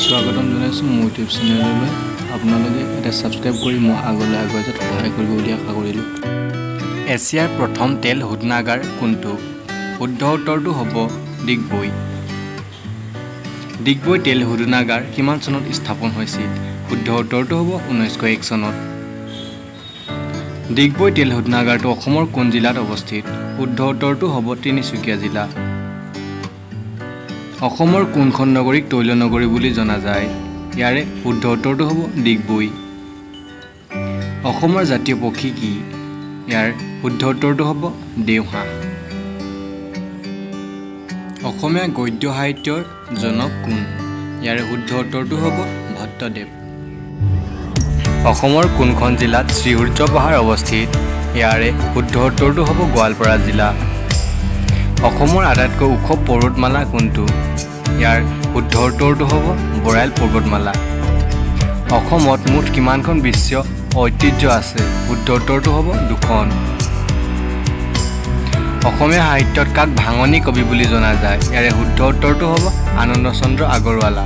স্বাগতম জনাইছোঁ মোৰ ইউটিউব চেনেললৈ। আপোনালোকে এটা ছাবস্ক্ৰাইব কৰি মই আগলৈ আগুৱাই যোৱাত সহায় কৰিব বুলি আশা কৰিলোঁ। এছিয়াৰ প্ৰথম তেল শোধনাগাৰ কোনটো? শুদ্ধ উত্তৰটো হ'ব ডিগবৈ। ডিগবৈ তেল শোধনাগাৰ কিমান চনত স্থাপন হৈছিল? শুদ্ধ উত্তৰটো হ'ব 1901 চনত। ডিগবৈ তেল শোধনাগাৰটো অসমৰ কোন জিলাত অৱস্থিত? শুদ্ধ উত্তৰটো হ'ব তিনিচুকীয়া জিলা। অসমৰ কোনখন নগৰীক তৈল নগৰী বুলি জনা যায়? ইয়াৰে শুদ্ধ উত্তৰটো হ'ব ডিগবৈ। অসমৰ জাতীয় পক্ষী কি? ইয়াৰ শুদ্ধ উত্তৰটো হ'ব দেওহাঁহ। অসমীয়া গদ্য সাহিত্যৰ জনক কোন? ইয়াৰে শুদ্ধ উত্তৰটো হ'ব ভট্টদেৱ। অসমৰ কোনখন জিলাত শ্ৰীসূৰ্য পাহাৰ অৱস্থিত? ইয়াৰে শুদ্ধ উত্তৰটো হ'ব গোৱালপাৰা জিলা। অসমৰ আটাইতকৈ ওখ পৰ্বতমালা কোনটো? ইয়াৰ শুদ্ধ উত্তৰটো হ'ব বৰাইল পৰ্বতমালা। অসমত মুঠ কিমানখন বিশ্ব ঐতিহ্য আছে? শুদ্ধ উত্তৰটো হ'ব 2খন। অসমীয়া সাহিত্যত কাক ভাঙনি কবি বুলি জনা যায়? ইয়াৰে শুদ্ধ উত্তৰটো হ'ব আনন্দ চন্দ্ৰ আগৰৱালা।